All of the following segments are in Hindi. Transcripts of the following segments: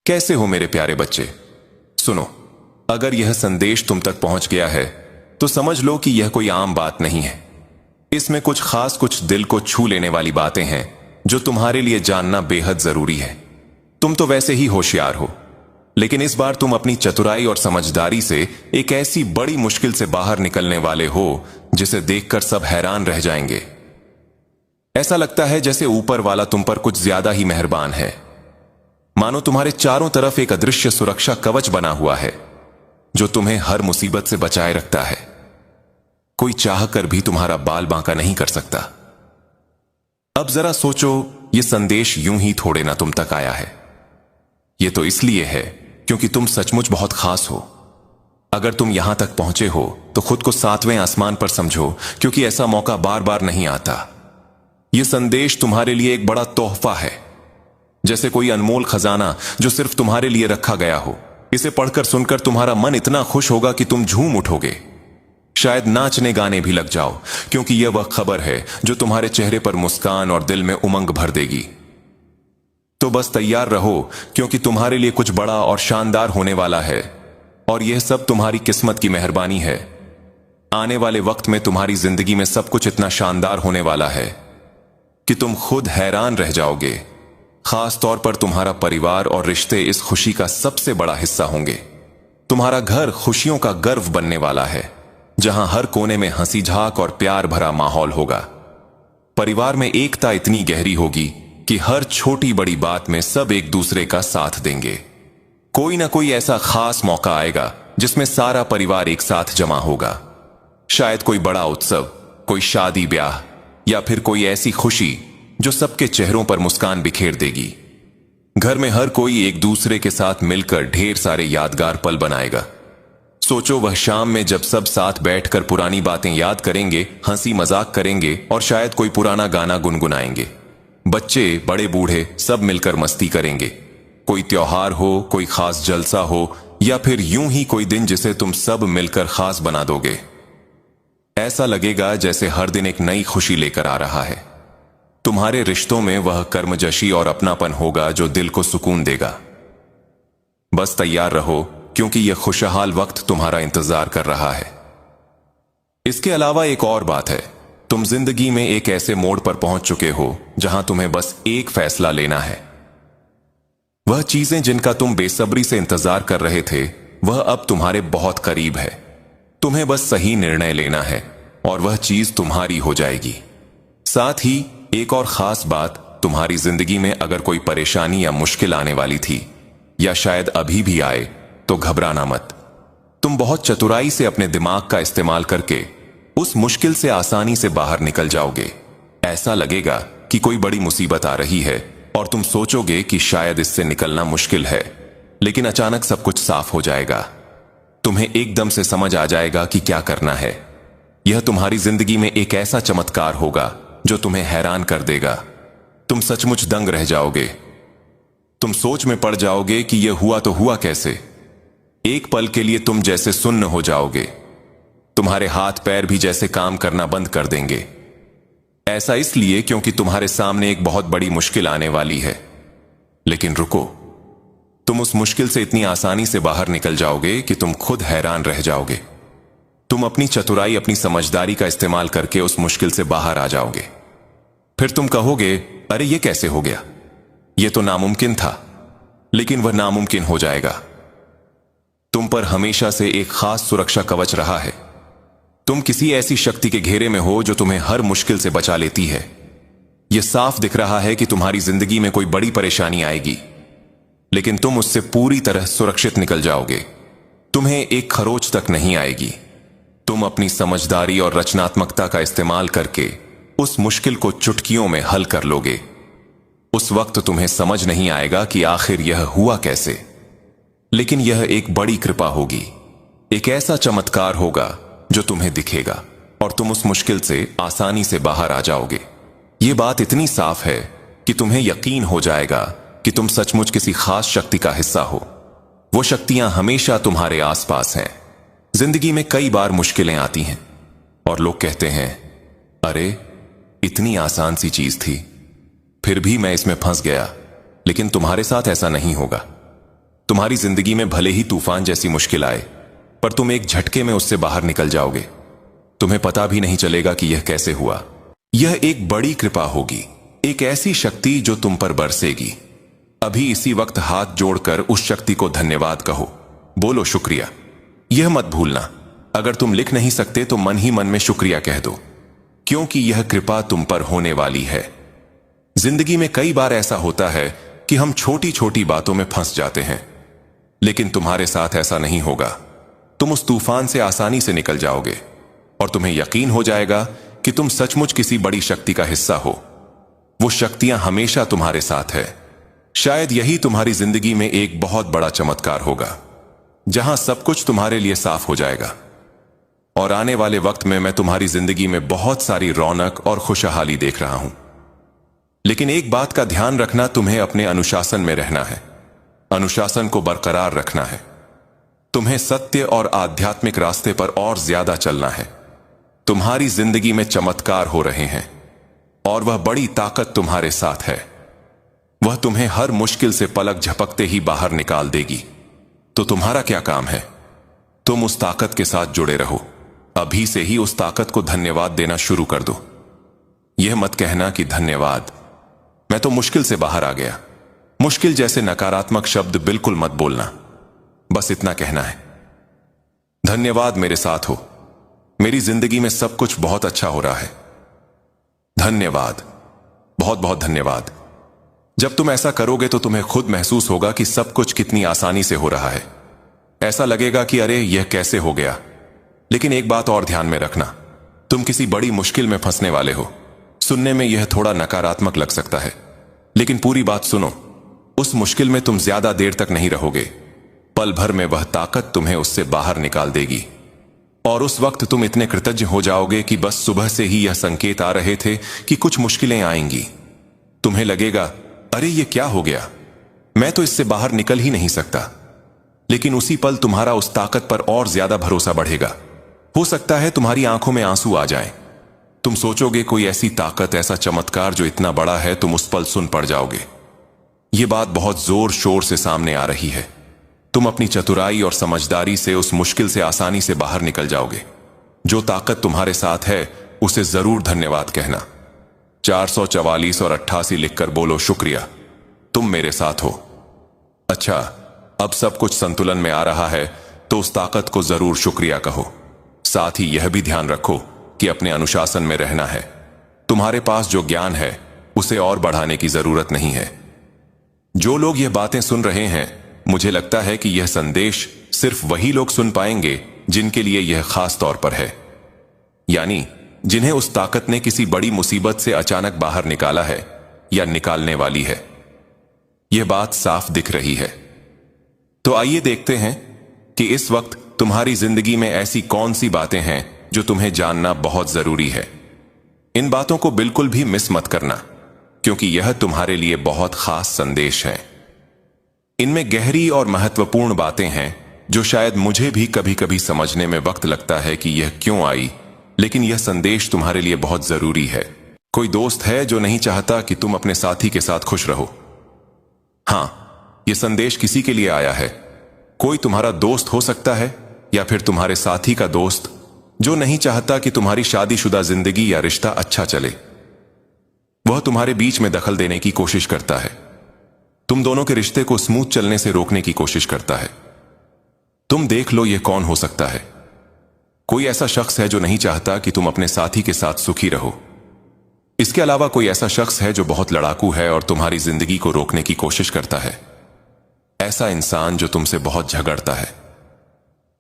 कैसे हो मेरे प्यारे बच्चे? सुनो, अगर यह संदेश तुम तक पहुंच गया है तो समझ लो कि यह कोई आम बात नहीं है। इसमें कुछ खास, कुछ दिल को छू लेने वाली बातें हैं जो तुम्हारे लिए जानना बेहद जरूरी है। तुम तो वैसे ही होशियार हो, लेकिन इस बार तुम अपनी चतुराई और समझदारी से एक ऐसी बड़ी मुश्किल से बाहर निकलने वाले हो जिसे देखकर सब हैरान रह जाएंगे। ऐसा लगता है जैसे ऊपर वाला तुम पर कुछ ज्यादा ही मेहरबान है। मानो तुम्हारे चारों तरफ एक अदृश्य सुरक्षा कवच बना हुआ है जो तुम्हें हर मुसीबत से बचाए रखता है। कोई चाहकर भी तुम्हारा बाल बांका नहीं कर सकता। अब जरा सोचो, यह संदेश यूं ही थोड़े ना तुम तक आया है। यह तो इसलिए है क्योंकि तुम सचमुच बहुत खास हो। अगर तुम यहां तक पहुंचे हो तो खुद को 7वें आसमान पर समझो, क्योंकि ऐसा मौका बार बार नहीं आता। यह संदेश तुम्हारे लिए एक बड़ा तोहफा है, जैसे कोई अनमोल खजाना जो सिर्फ तुम्हारे लिए रखा गया हो। इसे पढ़कर सुनकर तुम्हारा मन इतना खुश होगा कि तुम झूम उठोगे, शायद नाचने गाने भी लग जाओ, क्योंकि यह वह खबर है जो तुम्हारे चेहरे पर मुस्कान और दिल में उमंग भर देगी। तो बस तैयार रहो, क्योंकि तुम्हारे लिए कुछ बड़ा और शानदार होने वाला है, और यह सब तुम्हारी किस्मत की मेहरबानी है। आने वाले वक्त में तुम्हारी जिंदगी में सब कुछ इतना शानदार होने वाला है कि तुम खुद हैरान रह जाओगे। खास तौर पर तुम्हारा परिवार और रिश्ते इस खुशी का सबसे बड़ा हिस्सा होंगे। तुम्हारा घर खुशियों का गर्व बनने वाला है, जहां हर कोने में हंसी झाक और प्यार भरा माहौल होगा। परिवार में एकता इतनी गहरी होगी कि हर छोटी बड़ी बात में सब एक दूसरे का साथ देंगे। कोई ना कोई ऐसा खास मौका आएगा जिसमें सारा परिवार एक साथ जमा होगा। शायद कोई बड़ा उत्सव, कोई शादी ब्याह, या फिर कोई ऐसी खुशी जो सबके चेहरों पर मुस्कान बिखेर देगी। घर में हर कोई एक दूसरे के साथ मिलकर ढेर सारे यादगार पल बनाएगा। सोचो वह शाम में जब सब साथ बैठकर पुरानी बातें याद करेंगे, हंसी मजाक करेंगे और शायद कोई पुराना गाना गुनगुनाएंगे। बच्चे बड़े बूढ़े सब मिलकर मस्ती करेंगे। कोई त्योहार हो, कोई खास जलसा हो, या फिर यूं ही कोई दिन जिसे तुम सब मिलकर खास बना दोगे। ऐसा लगेगा जैसे हर दिन एक नई खुशी लेकर आ रहा है। तुम्हारे रिश्तों में वह कर्मजशी और अपनापन होगा जो दिल को सुकून देगा। बस तैयार रहो, क्योंकि यह खुशहाल वक्त तुम्हारा इंतजार कर रहा है। इसके अलावा एक और बात है, तुम जिंदगी में एक ऐसे मोड़ पर पहुंच चुके हो जहां तुम्हें बस एक फैसला लेना है। वह चीजें जिनका तुम बेसब्री से इंतजार कर रहे थे, वह अब तुम्हारे बहुत करीब है। तुम्हें बस सही निर्णय लेना है और वह चीज तुम्हारी हो जाएगी। साथ ही एक और खास बात, तुम्हारी जिंदगी में अगर कोई परेशानी या मुश्किल आने वाली थी, या शायद अभी भी आए, तो घबराना मत। तुम बहुत चतुराई से अपने दिमाग का इस्तेमाल करके उस मुश्किल से आसानी से बाहर निकल जाओगे। ऐसा लगेगा कि कोई बड़ी मुसीबत आ रही है और तुम सोचोगे कि शायद इससे निकलना मुश्किल है, लेकिन अचानक सब कुछ साफ हो जाएगा। तुम्हें एकदम से समझ आ जाएगा कि क्या करना है। यह तुम्हारी जिंदगी में एक ऐसा चमत्कार होगा जो तुम्हें हैरान कर देगा। तुम सचमुच दंग रह जाओगे। तुम सोच में पड़ जाओगे कि यह हुआ तो हुआ कैसे। एक पल के लिए तुम जैसे सुन्न हो जाओगे। तुम्हारे हाथ पैर भी जैसे काम करना बंद कर देंगे। ऐसा इसलिए क्योंकि तुम्हारे सामने एक बहुत बड़ी मुश्किल आने वाली है। लेकिन रुको, तुम उस मुश्किल से इतनी आसानी से बाहर निकल जाओगे कि तुम खुद हैरान रह जाओगे। तुम अपनी चतुराई, अपनी समझदारी का इस्तेमाल करके उस मुश्किल से बाहर आ जाओगे। फिर तुम कहोगे, अरे ये कैसे हो गया? ये तो नामुमकिन था। लेकिन वह नामुमकिन हो जाएगा। तुम पर हमेशा से एक खास सुरक्षा कवच रहा है। तुम किसी ऐसी शक्ति के घेरे में हो जो तुम्हें हर मुश्किल से बचा लेती है। यह साफ दिख रहा है कि तुम्हारी जिंदगी में कोई बड़ी परेशानी आएगी, लेकिन तुम उससे पूरी तरह सुरक्षित निकल जाओगे। तुम्हें एक खरोच तक नहीं आएगी। तुम अपनी समझदारी और रचनात्मकता का इस्तेमाल करके उस मुश्किल को चुटकियों में हल कर लोगे। उस वक्त तुम्हें समझ नहीं आएगा कि आखिर यह हुआ कैसे, लेकिन यह एक बड़ी कृपा होगी। एक ऐसा चमत्कार होगा जो तुम्हें दिखेगा और तुम उस मुश्किल से आसानी से बाहर आ जाओगे। यह बात इतनी साफ है कि तुम्हें यकीन हो जाएगा कि तुम सचमुच किसी खास शक्ति का हिस्सा हो। वो शक्तियां हमेशा तुम्हारे आसपास हैं। जिंदगी में कई बार मुश्किलें आती हैं और लोग कहते हैं, अरे इतनी आसान सी चीज थी, फिर भी मैं इसमें फंस गया। लेकिन तुम्हारे साथ ऐसा नहीं होगा। तुम्हारी जिंदगी में भले ही तूफान जैसी मुश्किल आए, पर तुम एक झटके में उससे बाहर निकल जाओगे। तुम्हें पता भी नहीं चलेगा कि यह कैसे हुआ। यह एक बड़ी कृपा होगी, एक ऐसी शक्ति जो तुम पर बरसेगी। अभी इसी वक्त हाथ जोड़कर उस शक्ति को धन्यवाद कहो, बोलो शुक्रिया। यह मत भूलना, अगर तुम लिख नहीं सकते तो मन ही मन में शुक्रिया कह दो, क्योंकि यह कृपा तुम पर होने वाली है। जिंदगी में कई बार ऐसा होता है कि हम छोटी छोटी बातों में फंस जाते हैं, लेकिन तुम्हारे साथ ऐसा नहीं होगा। तुम उस तूफान से आसानी से निकल जाओगे और तुम्हें यकीन हो जाएगा कि तुम सचमुच किसी बड़ी शक्ति का हिस्सा हो। वो शक्तियां हमेशा तुम्हारे साथ है। शायद यही तुम्हारी जिंदगी में एक बहुत बड़ा चमत्कार होगा, जहां सब कुछ तुम्हारे लिए साफ हो जाएगा। और आने वाले वक्त में मैं तुम्हारी जिंदगी में बहुत सारी रौनक और खुशहाली देख रहा हूं। लेकिन एक बात का ध्यान रखना, तुम्हें अपने अनुशासन में रहना है, अनुशासन को बरकरार रखना है। तुम्हें सत्य और आध्यात्मिक रास्ते पर और ज्यादा चलना है। तुम्हारी जिंदगी में चमत्कार हो रहे हैं और वह बड़ी ताकत तुम्हारे साथ है। वह तुम्हें हर मुश्किल से पलक झपकते ही बाहर निकाल देगी। तो तुम्हारा क्या काम है? तुम उस ताकत के साथ जुड़े रहो। अभी से ही उस ताकत को धन्यवाद देना शुरू कर दो। यह मत कहना कि धन्यवाद, मैं तो मुश्किल से बाहर आ गया। मुश्किल जैसे नकारात्मक शब्द बिल्कुल मत बोलना। बस इतना कहना है, धन्यवाद मेरे साथ हो, मेरी जिंदगी में सब कुछ बहुत अच्छा हो रहा है। धन्यवाद, बहुत बहुत धन्यवाद। जब तुम ऐसा करोगे तो तुम्हें खुद महसूस होगा कि सब कुछ कितनी आसानी से हो रहा है। ऐसा लगेगा कि अरे यह कैसे हो गया। लेकिन एक बात और ध्यान में रखना, तुम किसी बड़ी मुश्किल में फंसने वाले हो। सुनने में यह थोड़ा नकारात्मक लग सकता है, लेकिन पूरी बात सुनो। उस मुश्किल में तुम ज्यादा देर तक नहीं रहोगे। पल भर में वह ताकत तुम्हें उससे बाहर निकाल देगी और उस वक्त तुम इतने कृतज्ञ हो जाओगे कि बस सुबह से ही यह संकेत आ रहे थे कि कुछ मुश्किलें आएंगी। तुम्हें लगेगा अरे ये क्या हो गया, मैं तो इससे बाहर निकल ही नहीं सकता। लेकिन उसी पल तुम्हारा उस ताकत पर और ज्यादा भरोसा बढ़ेगा। हो सकता है तुम्हारी आंखों में आंसू आ जाएं। तुम सोचोगे कोई ऐसी ताकत, ऐसा चमत्कार जो इतना बड़ा है, तुम उस पल सुन पड़ जाओगे। ये बात बहुत जोर शोर से सामने आ रही है। तुम अपनी चतुराई और समझदारी से उस मुश्किल से आसानी से बाहर निकल जाओगे। जो ताकत तुम्हारे साथ है उसे जरूर धन्यवाद कहना। 444 और 88 लिखकर बोलो शुक्रिया, तुम मेरे साथ हो। अच्छा, अब सब कुछ संतुलन में आ रहा है तो उस ताकत को जरूर शुक्रिया कहो। साथ ही यह भी ध्यान रखो कि अपने अनुशासन में रहना है। तुम्हारे पास जो ज्ञान है उसे और बढ़ाने की जरूरत नहीं है। जो लोग यह बातें सुन रहे हैं, मुझे लगता है कि यह संदेश सिर्फ वही लोग सुन पाएंगे जिनके लिए यह खास तौर पर है, यानी जिन्हें उस ताकत ने किसी बड़ी मुसीबत से अचानक बाहर निकाला है या निकालने वाली है। यह बात साफ दिख रही है। तो आइए देखते हैं कि इस वक्त तुम्हारी जिंदगी में ऐसी कौन सी बातें हैं जो तुम्हें जानना बहुत जरूरी है। इन बातों को बिल्कुल भी मिस मत करना, क्योंकि यह तुम्हारे लिए बहुत खास संदेश है। इनमें गहरी और महत्वपूर्ण बातें हैं जो शायद मुझे भी कभी कभी समझने में वक्त लगता है कि यह क्यों आई, लेकिन यह संदेश तुम्हारे लिए बहुत जरूरी है। कोई दोस्त है जो नहीं चाहता कि तुम अपने साथी के साथ खुश रहो। हां, यह संदेश किसी के लिए आया है। कोई तुम्हारा दोस्त हो सकता है या फिर तुम्हारे साथी का दोस्त जो नहीं चाहता कि तुम्हारी शादीशुदा जिंदगी या रिश्ता अच्छा चले। वह तुम्हारे बीच में दखल देने की कोशिश करता है। तुम दोनों के रिश्ते को स्मूथ चलने से रोकने की कोशिश करता है। तुम देख लो यह कौन हो सकता है। कोई ऐसा शख्स है जो नहीं चाहता कि तुम अपने साथी के साथ सुखी रहो। इसके अलावा कोई ऐसा शख्स है जो बहुत लड़ाकू है और तुम्हारी जिंदगी को रोकने की कोशिश करता है। ऐसा इंसान जो तुमसे बहुत झगड़ता है,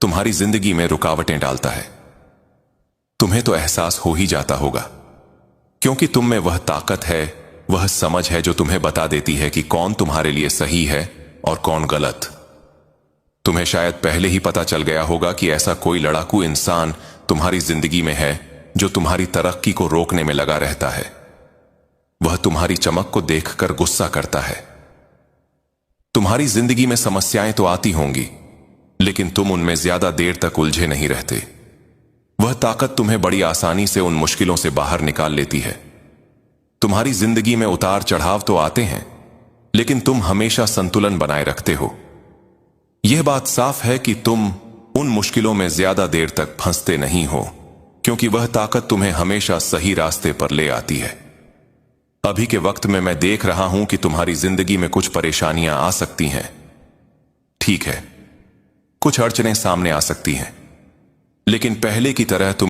तुम्हारी जिंदगी में रुकावटें डालता है। तुम्हें तो एहसास हो ही जाता होगा, क्योंकि तुम में वह ताकत है, वह समझ है जो तुम्हें बता देती है कि कौन तुम्हारे लिए सही है और कौन गलत। तुम्हें शायद पहले ही पता चल गया होगा कि ऐसा कोई लड़ाकू इंसान तुम्हारी जिंदगी में है जो तुम्हारी तरक्की को रोकने में लगा रहता है। वह तुम्हारी चमक को देखकर गुस्सा करता है। तुम्हारी जिंदगी में समस्याएं तो आती होंगी, लेकिन तुम उनमें ज्यादा देर तक उलझे नहीं रहते। वह ताकत तुम्हें बड़ी आसानी से उन मुश्किलों से बाहर निकाल लेती है। तुम्हारी जिंदगी में उतार चढ़ाव तो आते हैं, लेकिन तुम हमेशा संतुलन बनाए रखते हो। यह बात साफ है कि तुम उन मुश्किलों में ज्यादा देर तक फंसते नहीं हो, क्योंकि वह ताकत तुम्हें हमेशा सही रास्ते पर ले आती है। अभी के वक्त में मैं देख रहा हूं कि तुम्हारी जिंदगी में कुछ परेशानियां आ सकती हैं। ठीक है, कुछ अड़चनें सामने आ सकती हैं, लेकिन पहले की तरह तुम